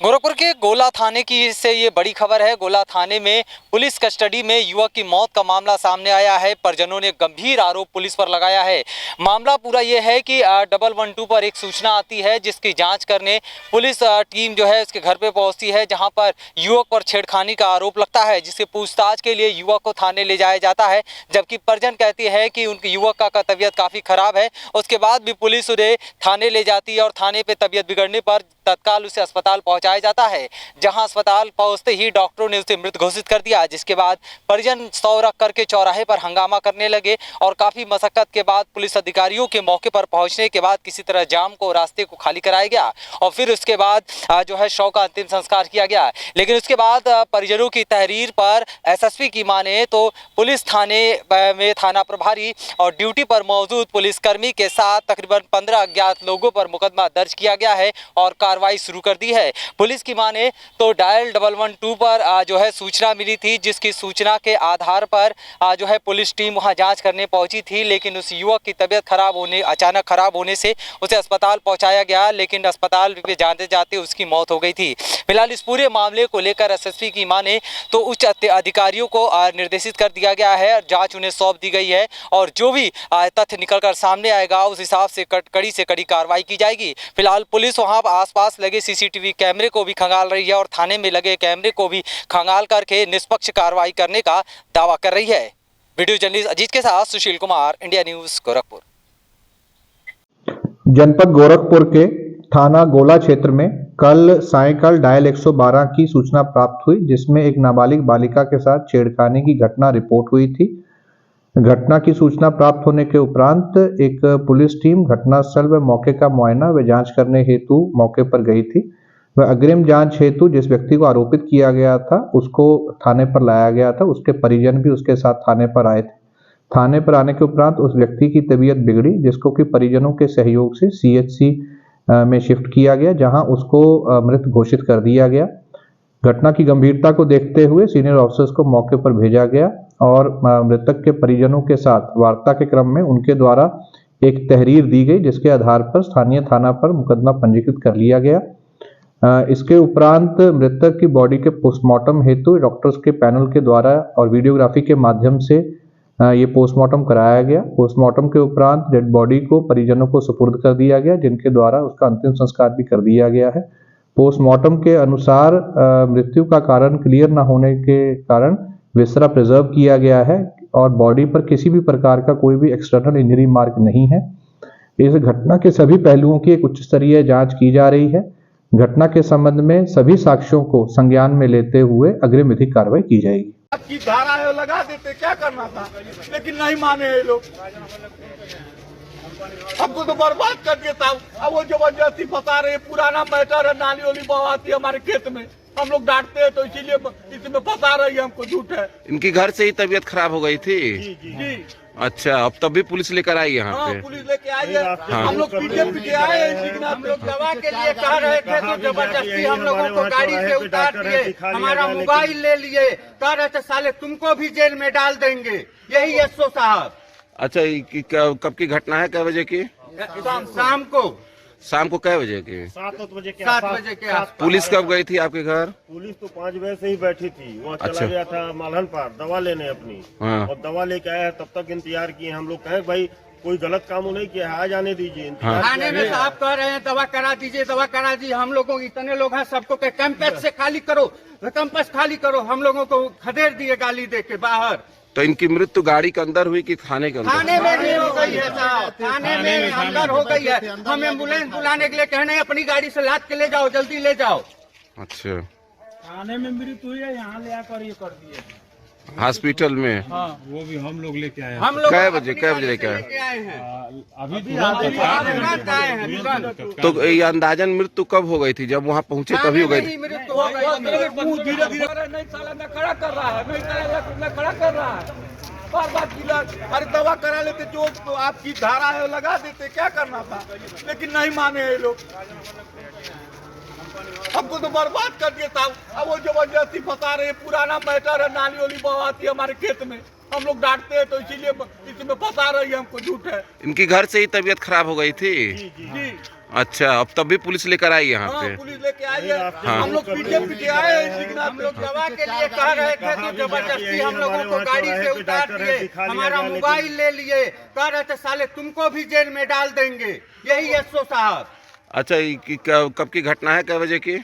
गोरखपुर के गोला थाने की से ये बड़ी खबर है। गोला थाने में पुलिस कस्टडी में युवक की मौत का मामला सामने आया है। परिजनों ने गंभीर आरोप पुलिस पर लगाया है। मामला पूरा ये है कि 112 पर एक सूचना आती है, जिसकी जांच करने पुलिस टीम जो है उसके घर पे पहुंचती है, जहां पर युवक पर छेड़खानी का आरोप लगता है, जिससे पूछताछ के लिए युवक को थाने ले जाया जाता है। जबकि परिजन कहती है कि उनके युवक का तबीयत काफ़ी खराब है। उसके बाद भी पुलिस उन्हें थाने ले जाती है और थाने पर तबीयत बिगड़ने पर तत्काल उसे अस्पताल पहुंचाया जाता है, जहां अस्पताल पहुंचते ही डॉक्टरों ने उसे मृत घोषित कर दिया। जिसके बाद परिजन सौ रख करके चौराहे पर हंगामा करने लगे और काफी मशक्कत के बाद पुलिस अधिकारियों के मौके पर पहुंचने के बाद किसी तरह जाम को, रास्ते को खाली कराया गया और फिर उसके बाद जो है शव का अंतिम संस्कार किया गया। लेकिन उसके बाद परिजनों की तहरीर पर एसएसपी की माने तो पुलिस थाने में थाना प्रभारी और ड्यूटी पर मौजूद पुलिसकर्मी के साथ तकरीबन 15 अज्ञात लोगों पर मुकदमा दर्ज किया गया है और कार्रवाई शुरू कर दी है। पुलिस की माने तो डायल 112 पर जो है सूचना मिली थी, जिसकी सूचना के आधार पर जो है पुलिस टीम वहां जांच करने पहुंची थी। लेकिन उस युवक की तबीयत अचानक खराब होने से उसे अस्पताल पहुंचाया गया, लेकिन अस्पताल में जाते जाते उसकी मौत हो गई थी। फिलहाल इस पूरे मामले को लेकर एसएसपी की माने तो उच्च अधिकारियों को निर्देशित कर दिया गया है, जाँच उन्हें सौंप दी गई है और जो भी तथ्य निकल कर सामने आएगा उस हिसाब से कड़ी से कड़ी कार्रवाई की जाएगी। फिलहाल पुलिस वहां आसपास लगे सीसीटीवी कैमरे को भी खंगाल रही है और थाने में लगे कैमरे को भी खंगाल करके निष्पक्ष कार्रवाई करने का दावा कर रही है। वीडियो जर्नलिस्ट अजीत के साथ सुशील कुमार, इंडिया न्यूज, गोरखपुर। जनपद गोरखपुर के थाना गोला क्षेत्र में कल सायंकाल डायल 112 की सूचना प्राप्त हुई, जिसमें एक नाबालिग बालिका के साथ छेड़खानी की घटना रिपोर्ट हुई थी। घटना की सूचना प्राप्त होने के उपरांत एक पुलिस टीम घटनास्थल व मौके का मुआयना व जांच करने हेतु मौके पर गई थी। वह अग्रिम जांच हेतु जिस व्यक्ति को आरोपित किया गया था उसको थाने पर लाया गया था। उसके परिजन भी उसके साथ थाने पर आए थे। थाने पर आने के उपरांत उस व्यक्ति की तबीयत बिगड़ी, जिसको कि परिजनों के सहयोग से सीएचसी में शिफ्ट किया गया, जहां उसको मृत घोषित कर दिया गया। घटना की गंभीरता को देखते हुए सीनियर ऑफिसर्स को मौके पर भेजा गया और मृतक के परिजनों के साथ वार्ता के क्रम में उनके द्वारा एक तहरीर दी गई, जिसके आधार पर स्थानीय थाना पर मुकदमा पंजीकृत कर लिया गया। इसके उपरांत मृतक की बॉडी के पोस्टमार्टम हेतु डॉक्टर्स के पैनल के द्वारा और वीडियोग्राफी के माध्यम से ये पोस्टमार्टम कराया गया। पोस्टमार्टम के उपरांत डेड बॉडी को परिजनों को सुपुर्द कर दिया गया, जिनके द्वारा उसका अंतिम संस्कार भी कर दिया गया है। पोस्टमार्टम के अनुसार मृत्यु का कारण क्लियर न होने के कारण विसरा प्रिजर्व किया गया है और बॉडी पर किसी भी प्रकार का कोई भी एक्सटर्नल इंजरी मार्क नहीं है। इस घटना के सभी पहलुओं की एक उच्च स्तरीय जांच की जा रही है। घटना के संबंध में सभी साक्ष्यों को संज्ञान में लेते हुए अग्रिम विधिक कार्रवाई की जाएगी। आपकी धारा है लगा देते, क्या करना था, लेकिन नहीं माने ये लोग। हमको तो बर्बाद कर दिया था। अब वो जबरदस्ती फंसा रहे, पुराना मैटर है, नाली वाली बहाती है हमारे खेत में, हम लोग डांटते हैं तो इसीलिए इसमें फंसा रही है, हमको झूठ है। इनकी घर से ही तबीयत खराब हो गई थी। जी। अच्छा, अब तब भी पुलिस लेकर आई यहाँ हाँ, पे? पुलिस लेके आई है। हम लोग पीछे आए हैं, हम लोग दवा के लिए कह रहे थे तो जबरदस्ती हम लोगों को गाड़ी से उतार दिए, हमारा मोबाइल ले लिए, कह रहे थे साले तुमको भी जेल में डाल देंगे। यही एसओ साहब। अच्छा, कब की घटना है? कै बजे की? शाम को कै बजे की? 7 बजे के आसपास। पुलिस कब गई थी आपके घर? पुलिस तो 5 बजे से ही बैठी थी, वहाँ अच्छा। चला गया था मालहन पार दवा लेने अपनी। हाँ। और दवा लेके आया है, तब तक इंतजार किए। हम लोग कहे भाई कोई गलत काम नहीं किया है, आ जाने दीजिए। हाँ। थाने में साहब कह रहे हैं दवा करा दीजिए, दवा करा दीजिए। हम लोगों इतने लोग हैं, सबको कैंपस से खाली करो, कैंपस खाली करो। हम लोगों को खदेड़ दिए गाली दे के बाहर। तो इनकी मृत्यु गाड़ी के अंदर हुई कि थाने के अंदर? थाने में भी हो गई है साहब, थाने में अंदर हो गई है। हम एम्बुलेंस बुलाने के लिए कहने अपनी गाड़ी से लाद के ले जाओ, जल्दी ले जाओ। अच्छा, थाने में मृत्यु हुई है, यहाँ ले आकर ये कर दिए हॉस्पिटल में? हाँ, वो भी हम लोग लेके आए हैं। हम लोग कै बजे लेके आए? अभी तुरंत आए हैं। तो ये अंदाजन मृत्यु कब हो गई थी? जब वहाँ पहुँचे तभी हो गई थी? मृत्यु हो गई। धीरे नहीं साला न खड़ा कर रहा है, नहीं खड़ा कर रहा है, बार बार अरे दवा करा लेते, जो तो आपकी धारा है लगा देते, क्या करना था, लेकिन नहीं माने ये लोग। हमको तो बर्बाद कर दिया था। अब वो जबरदस्ती फंसा रहे, पुराना मैटर है, नाली वाली बहाती है हमारे खेत में, हम लोग डांटते हैं तो इसीलिए इसमें फंसा रही है, हमको झूठ है। इनकी घर से ही तबीयत खराब हो गई थी। जी। अच्छा, अब तब भी पुलिस लेकर आई यहाँ पे। पुलिस लेके आई है। हाँ। हम लोग पीटे आए हैं। हम लोग दवा के लिए कह रहे थे तो जबरदस्ती हम लोगों को गाड़ी से उतार दिए, हमारा मोबाइल ले लिए, कह रहे थे साले तुमको भी जेल में डाल देंगे। यही एसओ साहब। अच्छा, कब की घटना है, कै बजे की?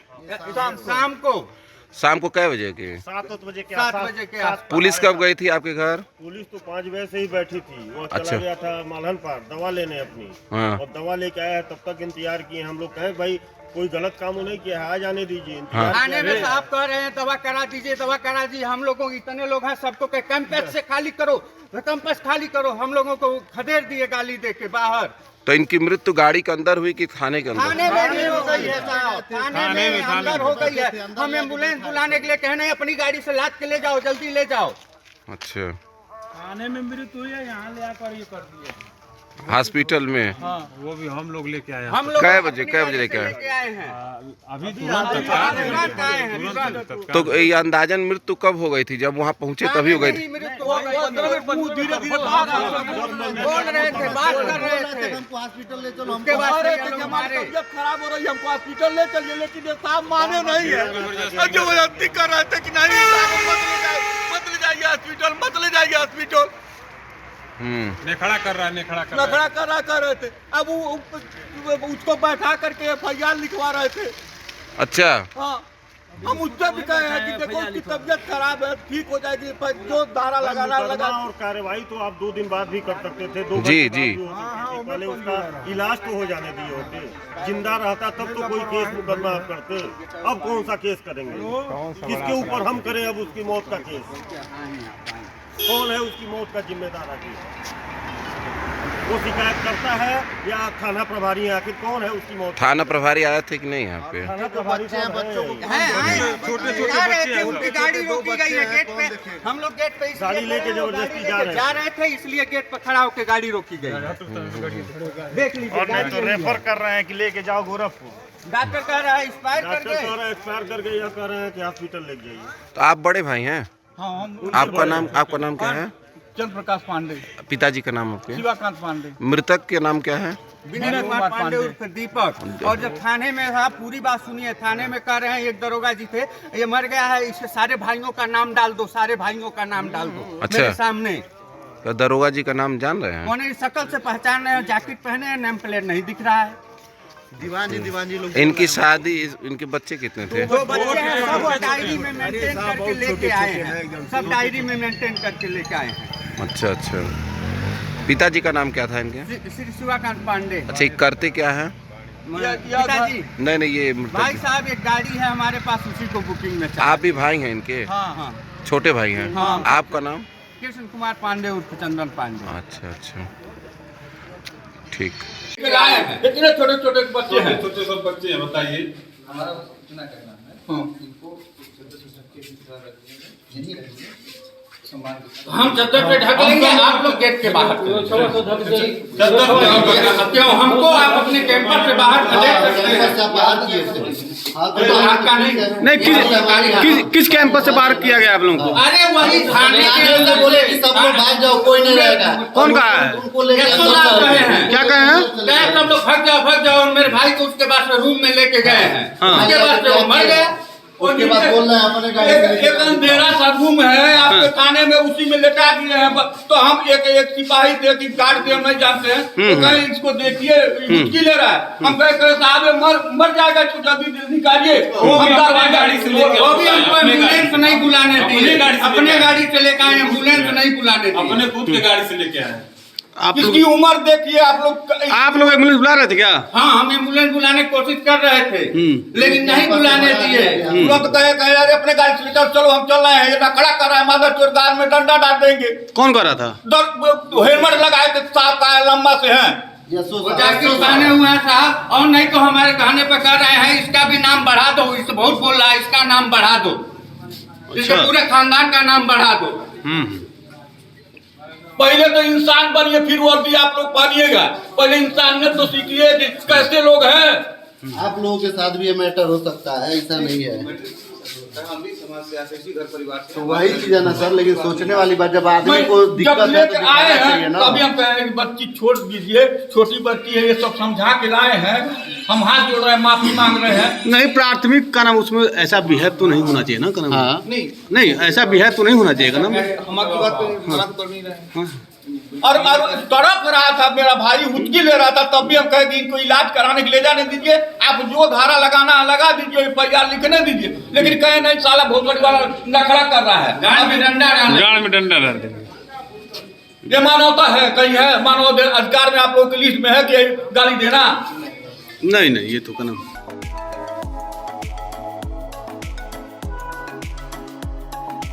शाम को कै बजे की? 7 बजे के 7 बजे के आस। पुलिस कब गई थी आपके घर? पुलिस तो 5 बजे से ही बैठी थी। वो अच्छा। चला गया था मालहन पार दवा लेने अपनी। हाँ। और दवा लेके आया है, तब तक इंतजार किए। हम लोग कहे भाई कोई गलत काम नहीं किया है, आ जाने दीजिए। हाँ। थाने में साहब कह रहे हैं दवा करा दीजिए, दवा करा दीजिए। हम लोगों को इतने लोग हैं, सबको कहे कैंपस से खाली करो, कैंपस खाली करो। हम लोगों को खदेड़ दिए गाली दे के बाहर। तो इनकी मृत्यु गाड़ी के अंदर हुई कि थाने के अंदर? थाने में भी हो गई है साहब, थाने में अंदर हो गई है। हम एम्बुलेंस बुलाने के लिए कहने अपनी गाड़ी से लाद के ले जाओ, जल्दी ले जाओ। अच्छा, थाने में मृत्यु हुई है, यहाँ ले आकर ये कर दिए। हॉस्पिटल में? हाँ, वो भी हम लोग लेके आए हैं। हम लोग कै बजे लेके आए हैं? अभी तुरंत आए हैं, तुरंत। तो ये अंदाजन मृत्यु कब हो गई थी? जब वहाँ पहुँचे तभी हो गई थी? मृत्यु हो गई। धीरे-धीरे बोल रहे थे, बात कर रहे थे। हमको हॉस्पिटल ले चलो, उसके बाद हमारी तबीयत खराब हो रही है, हमको हॉस्पिटल ले चलिए, लेकिन ये साहब माने नहीं है। जबरदस्ती कर रहे थे कि नहीं मत ले जाइए हॉस्पिटल, मत ले जाइए हॉस्पिटल। नेखड़ा कर रहा है, कर रहे थे। अब वो उसको बैठा करके FIR लिखवा रहे थे। अच्छा, हाँ, हम उससे भी कहे हैं कि देखो उसकी तबीयत खराब है, ठीक हो जाएगी, पर जो धारा लगाना लगा। और कार्रवाई तो आप 2 दिन बाद भी कर सकते थे। 2 जी, घंटे जी। बाद भी हो सकती थी। पहले उसका इलाज तो हो जाने दिए होते। जिंदा रहता तब तो कोई केस मुकदमा आप करते। अब कौन सा केस करेंगे? किसके ऊपर हम करें अब उसकी मौत का केस? कौन है उसकी मौत का जिम्मेदार? आखिर वो शिकायत करता है या थाना प्रभारी है? आखिर कौन है उसकी मौत? थाना प्रभारी आया थे कि नहीं यहाँ पे? थाना प्रभारी तो बच्चों को छोटे बच्चे, उनकी गाड़ी रोकी गई है गेट पे। हम लोग गेट पे गाड़ी लेके जबरदस्ती जा रहे थे, इसलिए गेट पे खड़ा होकर गाड़ी रोकी गई। देख लीजिए, और नहीं तो रेफर कर रहे हैं कि लेके जाओ गोरखपुर। डॉक्टर कह रहा है एक्सपायर डॉक्टर कर कह रहे हैं एक्सपायर कर गए, या कह रहे हैं कि हॉस्पिटल ले जाइए। तो आप बड़े भाई हैं? आपका नाम क्या है? चंद्र प्रकाश पांडे। पिताजी का नाम आपके? शिवाकांत पांडे। मृतक के नाम क्या है? विनय कुमार पांडे उर्फ दीपक। और जब थाने में था, पूरी बात सुनिए, थाने में कह रहे हैं एक दरोगा जी थे, ये मर गया है, इसके सारे भाइयों का नाम डाल दो, सारे भाइयों का नाम डाल दो। अच्छा। मेरे सामने तो दरोगा जी का नाम जान रहे हैं? उन्हें शक्ल से पहचान रहे हैं, जैकेट पहने हैं, नेम प्लेट नहीं दिख रहा है। दीवान जी लोग। इनकी शादी, इनके बच्चे कितने थे? 2 बच्चे हैं, सब डायरी में मेंटेन करके लेके आए हैं, सब डायरी में मेंटेन करके लेके आए हैं। अच्छा अच्छा, पिताजी का नाम क्या था इनके? श्री शिवाकांत पांडे। अच्छा, ये करते क्या है? पिताजी नहीं, ये मृतक। भाई साहब एक गाड़ी है हमारे पास, उसी को बुकिंग में आप भी भाई हैं इनके? हाँ, छोटे भाई हैं? हाँ। आपका नाम? कृष्ण कुमार पांडे उर्फ चंदन पांडे। अच्छा, ठीक। इतने छोटे छोटे बच्चे हैं। छोटे सब बच्चे हैं, बताइए। हमारा सूचना करना है इनको हम चद्दर पे ढक लेंगे, आप लोग गेट के बाहर क्यों? हमको आप अपने कैंपस से बाहर किस कैंपस से बाहर किया गया आप लोगों को? अरे वही थाने के बोले कि सब लोग भाग जाओ, कोई नहीं रहेगा। कौन कहा है? उनको लेके क्या कहे हैं? सब लोग भाग जाओ। और मेरे भाई को उसके बाद रूम में लेके गए हैं, उसके बाद वो मर गए। उसके बाद बोल रहे हैं अपने गाड़ी एक अंधेरा सा रूम है आपके थाने में, उसी में लेटा दिए हैं। तो हम एक सिपाही थे कि गार्ड थे, हम नहीं जानते हैं, तो कहीं इसको देखिए, मुश्किल ले रहा है। हम कहे साहब मर जाएगा, छोटा भी निकालिए। गाड़ी से लेके वो भी हमको एम्बुलेंस नहीं बुलाने दी, अपने गाड़ी से लेकर आए, एम्बुलेंस नहीं बुलाने दी, अपने खुद के गाड़ी से लेके आए। इसकी उम्र देखिए आप लोग एम्बुलेंस बुला रहे थे क्या? हाँ, हम एम्बुलेंस बुलाने की कोशिश कर रहे थे, लेकिन नहीं बुलाने दिए। तुरंत कहे अरे अपने गाड़ी से चलो, हम चल रहे हैं। ये खड़ा कर रहा है, मगर चोर गाल में डंडा डाल देंगे। कौन कर रहा था? हेलमेट लगाए थे, साहब का लंबा से है, जैकेट पहने हुए हैं साहब। और नहीं तो हमारे कहने पे कर रहे हैं इसका भी नाम बढ़ा दो, इस बहुत बोल रहा है, इसका नाम बढ़ा दो, इसके पूरे खानदान का नाम बढ़ा दो। पहले तो इंसान बनिए, फिर वर्दी आप लोग पहनिएगा। पहले इंसानियत तो सीखिए कि कैसे लोग हैं। आप लोगों के साथ भी ये मैटर हो सकता है, ऐसा नहीं है। हम भी समाज से आते, इसी घर परिवार से। तो वही चीज है ना सर, लेकिन सोचने वाली बात, जब आदमी को दिक्कत जब है लेके तो आए दिखाना चाहिए हैं ना। तभी हम कह रहे हैं कि बच्ची छोड़ दीजिए, छोटी बच्ची है, ये सब समझा के लाए हैं, हम हाथ जोड़ रहे हैं, माफी मांग रहे हैं। नहीं, प्राथमिक का नाम उसमें ऐसा बिहेव तो नहीं होना चाहिए ना, का नाम हाँ। नहीं, ऐसा बिहेव तो नहीं होना चाहिए का नाम। हमारी बात पे मना तो कर नहीं रहे हैं। और तड़प रहा था मेरा भाई, हुचकी ले रहा था, तब भी हम कहे कि इनको इलाज कराने के ले जाने दीजिए, आप जो धारा लगाना लगा दीजिए, FIR लिखने दीजिए, लेकिन कहे नहीं, साला बहुत बड़ी वाला नखरा कर रहा है, गाड़ में डंडा डाल ये मानवता है, कहीं है मानव अधिकार में आप लोगों की लिस्ट में है कि गाली देना? नहीं, ये तो का नाम